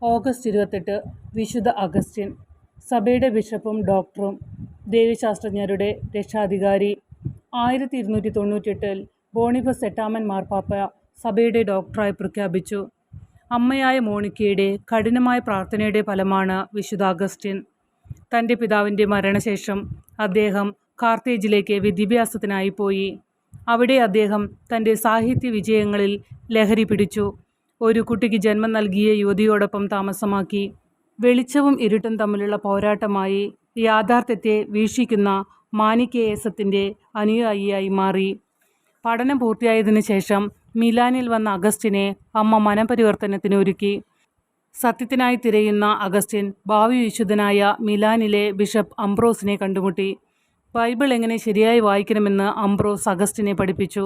August 28 വിശുദ്ധ Augustine, സഭയുടെ ബിഷപ്പും ഡോക്ടറും ദൈവശാസ്ത്രജ്ഞരുടെ രക്ഷാധികാരി. 1298 ബോണിഫസ് എട്ടാമൻ മാർപ്പാപ്പ സഭയുടെ ഡോക്ടറായി പ്രഖ്യാപിച്ചു. അമ്മയായ മോണിക്കയുടെ കഠിനമായ പ്രാർത്ഥനയുടെ ഫലമാണ് വിശുദ്ധ അഗസ്റ്റിൻ. തൻ്റെ പിതാവിൻ്റെ മരണശേഷം അദ്ദേഹം കാർത്തേജിലേക്ക് വിദ്യാഭ്യാസത്തിനായി പോയി. അവിടെ അദ്ദേഹം തൻ്റെ സാഹിത്യ വിജയങ്ങളിൽ ലഹരി പിടിച്ചു. ഒരു കുട്ടിക്ക് ജന്മം നൽകിയ യുവതിയോടൊപ്പം താമസമാക്കി. വെളിച്ചവും ഇരുട്ടും തമ്മിലുള്ള പോരാട്ടമായി യാഥാർത്ഥ്യത്തെ വീക്ഷിക്കുന്ന മാനിക്കേയസത്തിൻ്റെ അനുയായിയായി മാറി. പഠനം പൂർത്തിയായതിനു ശേഷം മിലാനിൽ വന്ന അഗസ്റ്റിനെ അമ്മ മനപരിവർത്തനത്തിന് ഒരുക്കി. സത്യത്തിനായി തിരയുന്ന അഗസ്റ്റിൻ ഭാവി വിശുദ്ധനായ മിലാനിലെ ബിഷപ്പ് അംബ്രോസിനെ കണ്ടുമുട്ടി. ബൈബിൾ എങ്ങനെ ശരിയായി വായിക്കണമെന്ന് അംബ്രോസ് അഗസ്റ്റിനെ പഠിപ്പിച്ചു.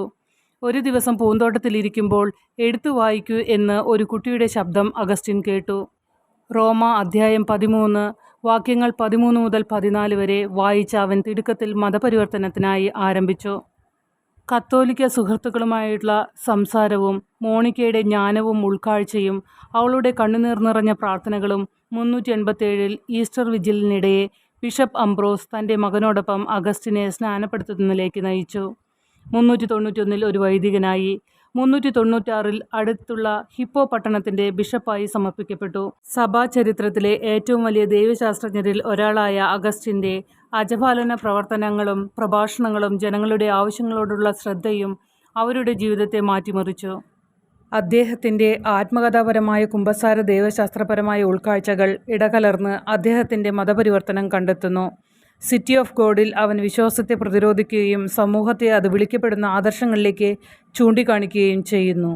ഒരു ദിവസം പൂന്തോട്ടത്തിലിരിക്കുമ്പോൾ എഴുത്തു വായിക്കൂ എന്ന് ഒരു കുട്ടിയുടെ ശബ്ദം അഗസ്റ്റിൻ കേട്ടു. റോമ അധ്യായം 13 വാക്യങ്ങൾ 13 മുതൽ 14 വരെ വായിച്ച അവൻ തിടുക്കത്തിൽ മതപരിവർത്തനത്തിനായി ആരംഭിച്ചു. കത്തോലിക്ക സുഹൃത്തുക്കളുമായുള്ള സംസാരവും മോണിക്കയുടെ ജ്ഞാനവും ഉൾക്കാഴ്ചയും അവളുടെ കണ്ണുനീർ നിറഞ്ഞ പ്രാർത്ഥനകളും 387 ഈസ്റ്റർ വിജിലിനിടെ ബിഷപ്പ് അംബ്രോസ് തൻ്റെ മകനോടൊപ്പം അഗസ്റ്റിനെ സ്നാനപ്പെടുത്തുന്നതിലേക്ക് നയിച്ചു. 391 ഒരു വൈദികനായി, 396 അടുത്തുള്ള ഹിപ്പോ പട്ടണത്തിൻ്റെ ബിഷപ്പായി സമർപ്പിക്കപ്പെട്ടു. സഭാ ചരിത്രത്തിലെ ഏറ്റവും വലിയ ദൈവശാസ്ത്രജ്ഞരിൽ ഒരാളായ അഗസ്റ്റിൻ്റെ അജപാലന പ്രവർത്തനങ്ങളും പ്രഭാഷണങ്ങളും ജനങ്ങളുടെ ആവശ്യങ്ങളോടുള്ള ശ്രദ്ധയും അവരുടെ ജീവിതത്തെ മാറ്റിമറിച്ചു. അദ്ദേഹത്തിൻ്റെ ആത്മകഥാപരമായ കുമ്പസാര ദൈവശാസ്ത്രപരമായ ഉൾക്കാഴ്ചകൾ ഇടകലർന്ന് അദ്ദേഹത്തിൻ്റെ മതപരിവർത്തനം കണ്ടെത്തുന്നു. സിറ്റി ഓഫ് ഗോഡിൽ അവൻ വിശ്വാസത്തെ പ്രതിരോധിക്കുകയും സമൂഹത്തെ അത് വിളിക്കപ്പെടുന്ന ആദർശങ്ങളിലേക്ക് ചൂണ്ടിക്കാണിക്കുകയും ചെയ്യുന്നു.